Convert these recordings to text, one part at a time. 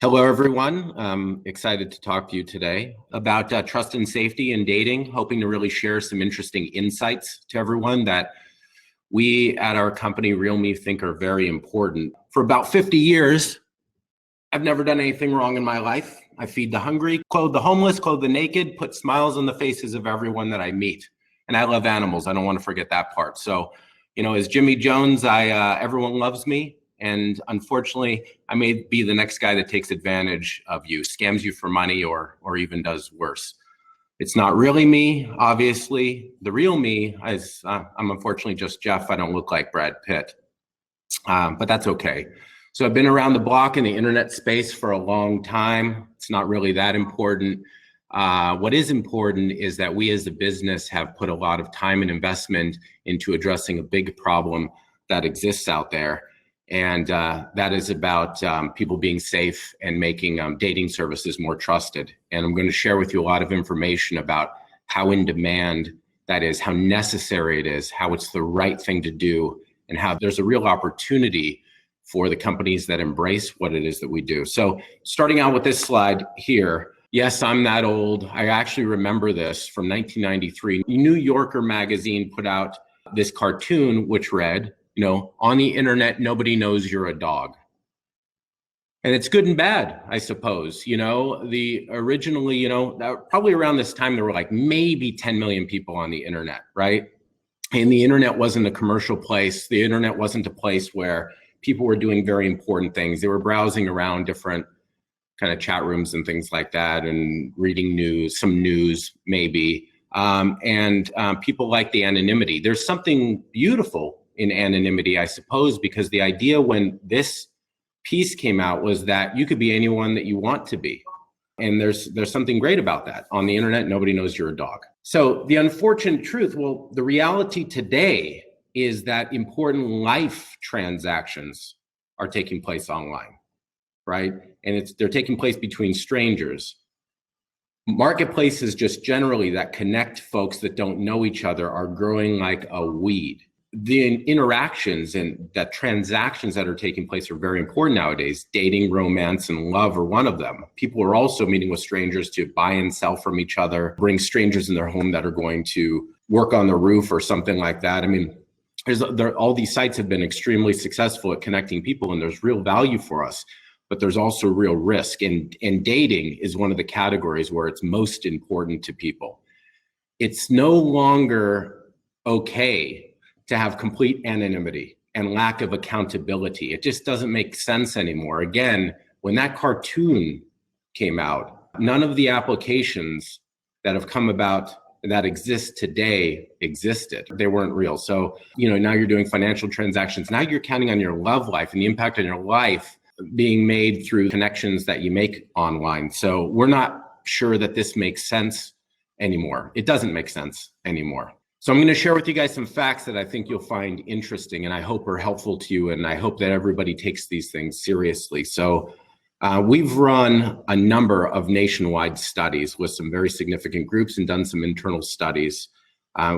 Hello, everyone. I'm excited to talk to you today about trust and safety in dating, hoping to really share some interesting insights to everyone that we at our company, RealMe, think are very important. For about 50 years, I've never done anything wrong in my life. I feed the hungry, clothe the homeless, clothe the naked, put smiles on the faces of everyone that I meet. And I love animals. I don't want to forget that part. So, as Jimmy Jones, everyone loves me. And unfortunately, I may be the next guy that takes advantage of you, scams you for money, or even does worse. It's not really me, obviously. The real me is, I'm unfortunately just Jeff. I don't look like Brad Pitt, but that's okay. So I've been around the block in the internet space for a long time. It's not really that important. What is important is that we as a business have put a lot of time and investment into addressing a big problem that exists out there. And that is about people being safe and making dating services more trusted. And I'm going to share with you a lot of information about how in demand that is, how necessary it is, how it's the right thing to do, and how there's a real opportunity for the companies that embrace what it is that we do. So starting out with this slide here, yes, I'm that old. I actually remember this from 1993. New Yorker magazine put out this cartoon which read, on the internet, nobody knows you're a dog. And it's good and bad, I suppose. Originally, probably around this time, there were like maybe 10 million people on the internet, right? And the internet wasn't a commercial place. The internet wasn't a place where people were doing very important things. They were browsing around different kind of chat rooms and things like that and reading news, some news maybe. And people like the anonymity. There's something beautiful in anonymity, I suppose, because the idea when this piece came out was that you could be anyone that you want to be. And there's something great about that. On the internet, nobody knows you're a dog. So the unfortunate truth, the reality today is that important life transactions are taking place online, right? And they're taking place between strangers. Marketplaces just generally that connect folks that don't know each other are growing like a weed. The interactions and the transactions that are taking place are very important nowadays. Dating, romance, and love are one of them. People are also meeting with strangers to buy and sell from each other, bring strangers in their home that are going to work on the roof or something like that. I mean, all these sites have been extremely successful at connecting people, and there's real value for us, but there's also real risk. And dating is one of the categories where it's most important to people. It's no longer okay to have complete anonymity and lack of accountability. It just doesn't make sense anymore. Again, when that cartoon came out, none of the applications that have come about that exist today existed. They weren't real. So, now you're doing financial transactions. Now you're counting on your love life and the impact on your life being made through connections that you make online. So we're not sure that this makes sense anymore. It doesn't make sense anymore. So I'm going to share with you guys some facts that I think you'll find interesting and I hope are helpful to you. And I hope that everybody takes these things seriously. So we've run a number of nationwide studies with some very significant groups and done some internal studies.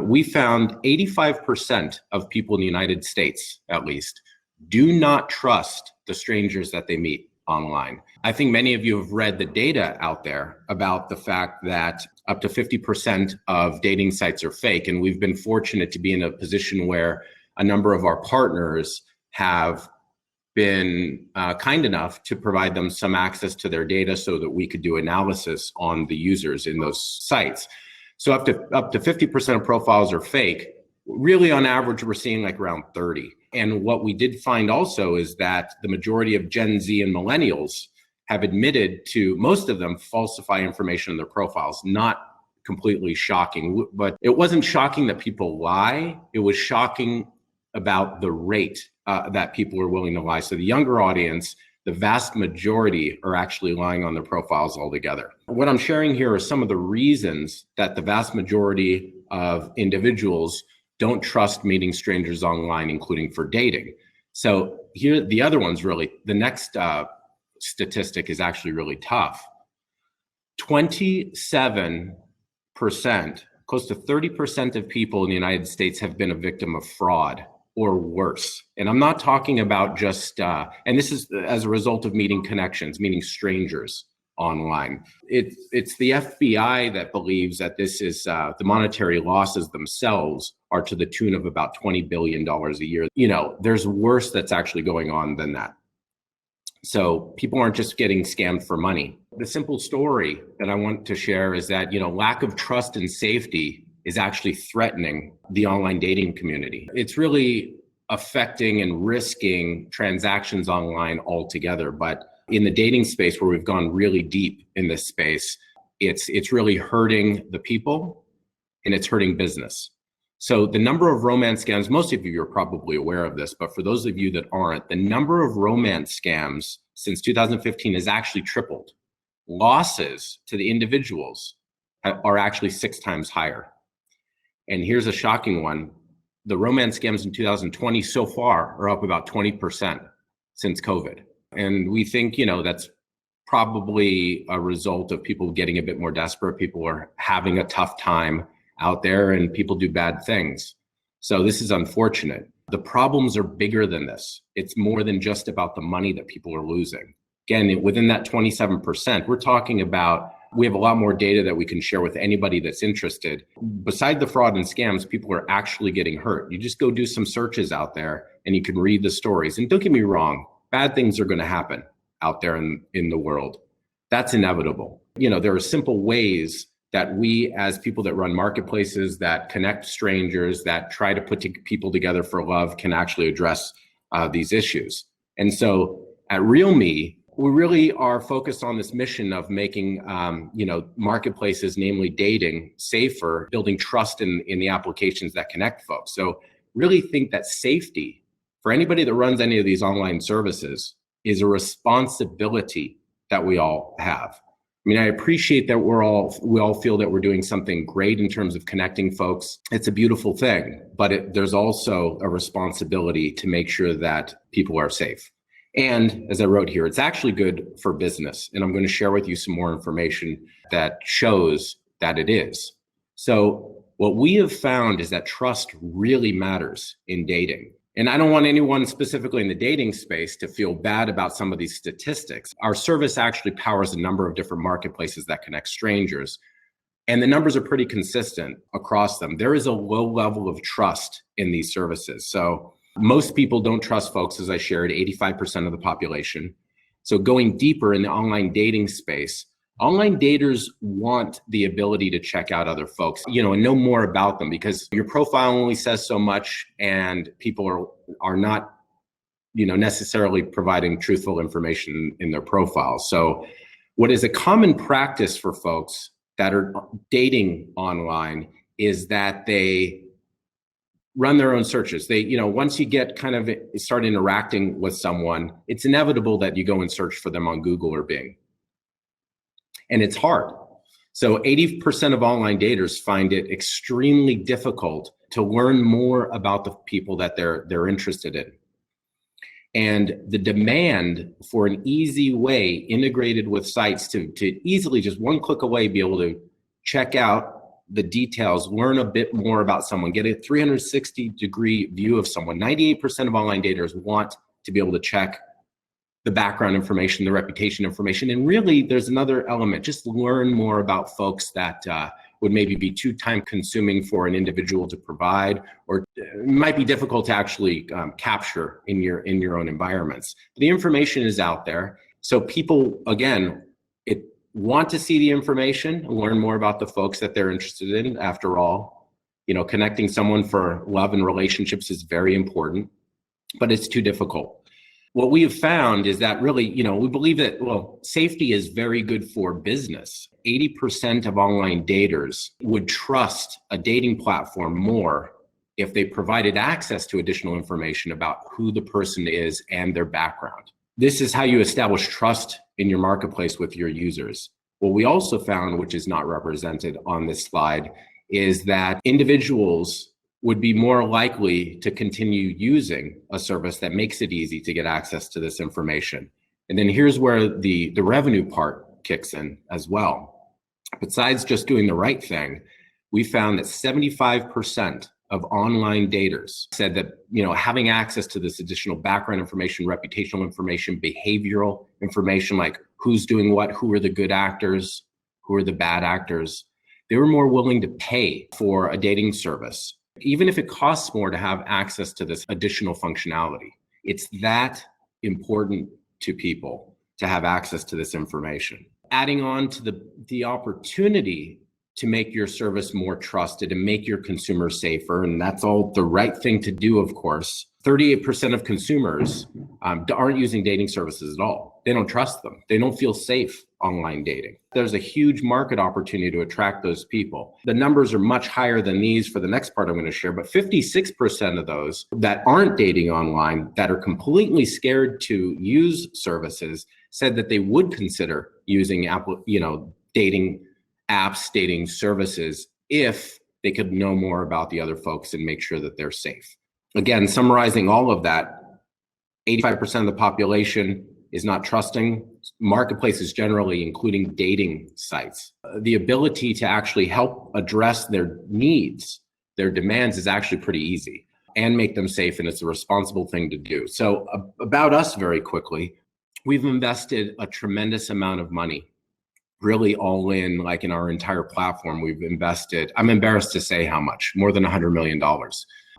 We found 85% of people in the United States, at least, do not trust the strangers that they meet online. I think many of you have read the data out there about the fact that up to 50% of dating sites are fake. And we've been fortunate to be in a position where a number of our partners have been kind enough to provide them some access to their data so that we could do analysis on the users in those sites. So up to 50% of profiles are fake. Really, on average, we're seeing like around 30. And what we did find also is that the majority of Gen Z and millennials have admitted to, most of them, falsify information in their profiles. Not completely shocking, but it wasn't shocking that people lie. It was shocking about the rate that people are willing to lie. So the younger audience, the vast majority are actually lying on their profiles altogether. What I'm sharing here are some of the reasons that the vast majority of individuals don't trust meeting strangers online, including for dating. So here, the other one's really, the next statistic is actually really tough. 27%, close to 30% of people in the United States have been a victim of fraud or worse. And I'm not talking about just, and this is as a result of meeting connections, meening strangers online. It's the FBI that believes that this is, the monetary losses themselves are to the tune of about $20 billion a year. You know, there's worse that's actually going on than that. So people aren't just getting scammed for money. The simple story that I want to share is that, you know, lack of trust and safety is actually threatening the online dating community. It's really affecting and risking transactions online altogether. But in the dating space, where we've gone really deep in this space, it's really hurting the people and it's hurting business. So the number of romance scams, most of you are probably aware of this, but for those of you that aren't, the number of romance scams since 2015 has actually tripled. Losses to the individuals are actually 6 times higher. And here's a shocking one. The romance scams in 2020 so far are up about 20% since COVID. And we think, you know, that's probably a result of people getting a bit more desperate. People are having a tough time out there and people do bad things. So this is unfortunate. The problems are bigger than this. It's more than just about the money that people are losing. Again, within that 27%, we're talking about, we have a lot more data that we can share with anybody that's interested. Beside the fraud and scams, people are actually getting hurt. You just go do some searches out there and you can read the stories. And don't get me wrong, bad things are going to happen out there in the world. That's inevitable. You know, there are simple ways that we, as people that run marketplaces, that connect strangers, that try to put people together for love, can actually address these issues. And so at RealMe, we really are focused on this mission of making, you know, marketplaces, namely dating, safer, building trust in the applications that connect folks. So really think that safety for anybody that runs any of these online services is a responsibility that we all have. I mean, I appreciate that we all feel that we're doing something great in terms of connecting folks. It's a beautiful thing, but there's also a responsibility to make sure that people are safe. And as I wrote here, it's actually good for business. And I'm going to share with you some more information that shows that it is. So what we have found is that trust really matters in dating. And I don't want anyone specifically in the dating space to feel bad about some of these statistics. Our service actually powers a number of different marketplaces that connect strangers. And the numbers are pretty consistent across them. There is a low level of trust in these services. So most people don't trust folks, as I shared, 85% of the population. So going deeper in the online dating space, online daters want the ability to check out other folks, you know, and know more about them, because your profile only says so much and people are not, you know, necessarily providing truthful information in their profile. So what is a common practice for folks that are dating online is that they run their own searches. They, you know, once you get kind of start interacting with someone, it's inevitable that you go and search for them on Google or Bing. And it's hard. So 80% of online daters find it extremely difficult to learn more about the people that they're interested in. And the demand for an easy way integrated with sites to easily just one click away be able to check out the details, learn a bit more about someone, get a 360-degree view of someone. 98% of online daters want to be able to check the background information, the reputation information. And really, there's another element, just learn more about folks that would maybe be too time consuming for an individual to provide, or it might be difficult to actually capture in your own environments. The information is out there. So people, again, want to see the information, learn more about the folks that they're interested in. After all, you know, connecting someone for love and relationships is very important, but it's too difficult. What we have found is that really, you know, we believe that, well, safety is very good for business. 80% of online daters would trust a dating platform more if they provided access to additional information about who the person is and their background. This is how you establish trust in your marketplace with your users. What we also found, which is not represented on this slide, is that individuals would be more likely to continue using a service that makes it easy to get access to this information. And then here's where the revenue part kicks in as well. Besides just doing the right thing, we found that 75% of online daters said that, having access to this additional background information, reputational information, behavioral information, like who's doing what, who are the good actors, who are the bad actors, they were more willing to pay for a dating service, even if it costs more to have access to this additional functionality. It's that important to people to have access to this information. Adding on to the opportunity to make your service more trusted and make your consumers safer, and that's all the right thing to do, of course. 38% of consumers aren't using dating services at all. They don't trust them. They don't feel safe online dating. There's a huge market opportunity to attract those people. The numbers are much higher than these for the next part I'm going to share, but 56% of those that aren't dating online, that are completely scared to use services, said that they would consider using dating apps, dating services, if they could know more about the other folks and make sure that they're safe. Again, summarizing all of that, 85% of the population is not trusting marketplaces generally, including dating sites. The ability to actually help address their needs, their demands, is actually pretty easy and make them safe, and it's a responsible thing to do. So about us, very quickly, we've invested a tremendous amount of money, really all in, like in our entire platform. We've invested, I'm embarrassed to say how much, more than $100 million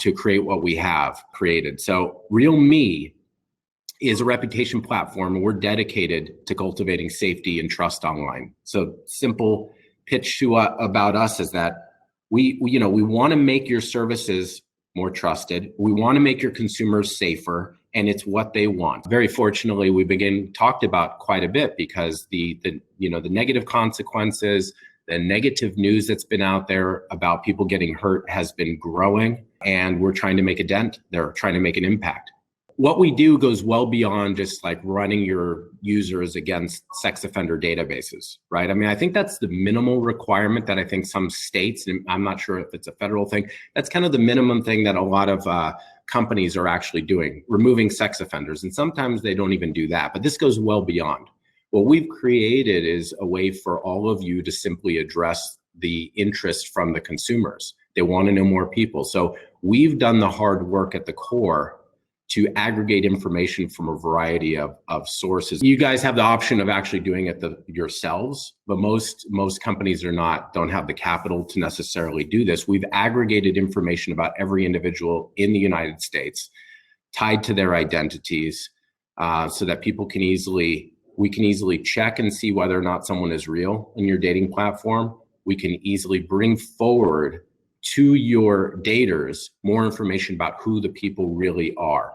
to create what we have created. So RealMe is a reputation platform, and we're dedicated to cultivating safety and trust online. So simple pitch to about us is that we want to make your services more trusted. We want to make your consumers safer, and it's what they want. Very fortunately, we've been talked about quite a bit because the negative consequences, the negative news that's been out there about people getting hurt has been growing, and we're trying to make a dent. They're trying to make an impact. What we do goes well beyond just like running your users against sex offender databases, right? I mean, I think that's the minimal requirement that I think some states, and I'm not sure if it's a federal thing, that's kind of the minimum thing that a lot of companies are actually doing, removing sex offenders. And sometimes they don't even do that, but this goes well beyond. What we've created is a way for all of you to simply address the interest from the consumers. They want to know more people. So we've done the hard work at the core to aggregate information from a variety of sources. You guys have the option of actually doing it yourselves, but most companies don't have the capital to necessarily do this. We've aggregated information about every individual in the United States, tied to their identities, so that we can easily check and see whether or not someone is real in your dating platform. We can easily bring forward to your daters more information about who the people really are.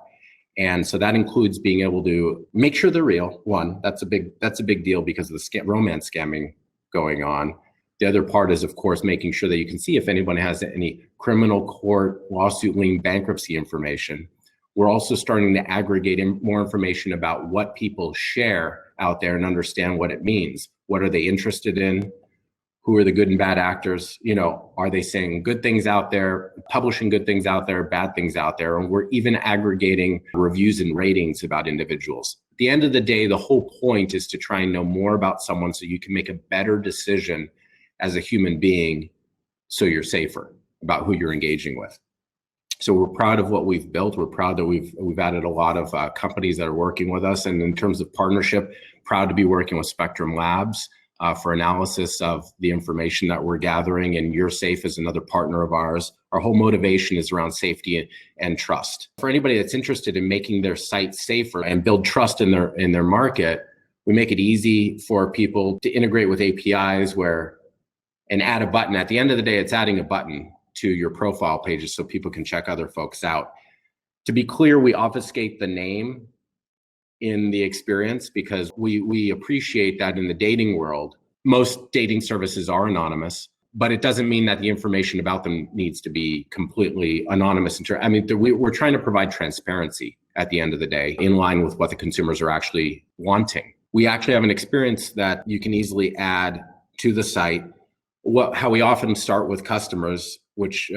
And so that includes being able to make sure they're real. One, that's a big deal because of the romance scamming going on. The other part is, of course, making sure that you can see if anyone has any criminal court, lawsuit, lien, bankruptcy information. We're also starting to aggregate more information about what people share out there and understand what it means. What are they interested in? Who are the good and bad actors? Are they saying good things out there, publishing good things out there, bad things out there? And we're even aggregating reviews and ratings about individuals. At the end of the day, the whole point is to try and know more about someone so you can make a better decision as a human being, so you're safer about who you're engaging with. So we're proud of what we've built. We're proud that we've added a lot of companies that are working with us. And in terms of partnership, proud to be working with Spectrum Labs for analysis of the information that we're gathering, and YourSafe is another partner of ours. Our whole motivation is around safety and trust. For anybody that's interested in making their site safer and build trust in their market, we make it easy for people to integrate with APIs and add a button. At the end of the day, it's adding a button to your profile pages so people can check other folks out. To be clear, we obfuscate the name in the experience because we appreciate that in the dating world, most dating services are anonymous, but it doesn't mean that the information about them needs to be completely anonymous. We're trying to provide transparency at the end of the day, in line with what the consumers are actually wanting. We actually have an experience that you can easily add to the site. How we often start with customers, which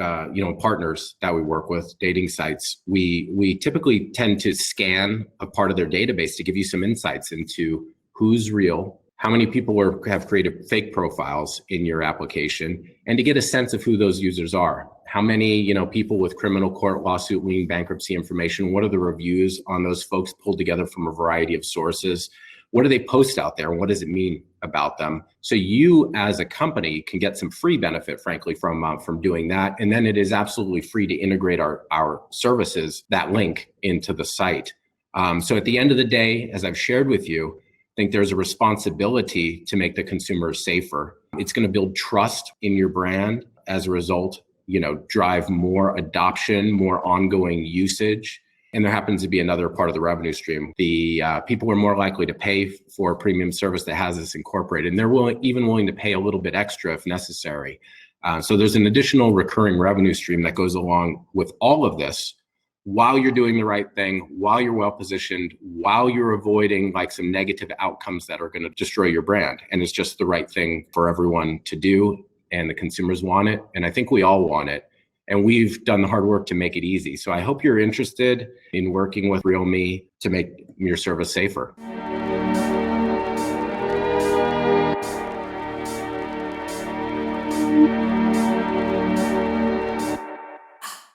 partners that we work with, dating sites, we typically tend to scan a part of their database to give you some insights into who's real, how many people have created fake profiles in your application, and to get a sense of who those users are. How many, people with criminal court, lawsuit, lien, bankruptcy information, what are the reviews on those folks pulled together from a variety of sources? What do they post out there, and what does it mean about them? So you as a company can get some free benefit, frankly, from doing that. And then it is absolutely free to integrate our services, that link into the site. So at the end of the day, as I've shared with you, I think there's a responsibility to make the consumer safer. It's going to build trust in your brand. As a result, drive more adoption, more ongoing usage. And there happens to be another part of the revenue stream. The people are more likely to pay for a premium service that has this incorporated, and they're willing to pay a little bit extra if necessary. So there's an additional recurring revenue stream that goes along with all of this, while you're doing the right thing, while you're well positioned, while you're avoiding some negative outcomes that are going to destroy your brand. And it's just the right thing for everyone to do, and the consumers want it, and I think we all want it. And we've done the hard work to make it easy. So I hope you're interested in working with RealMe to make your service safer.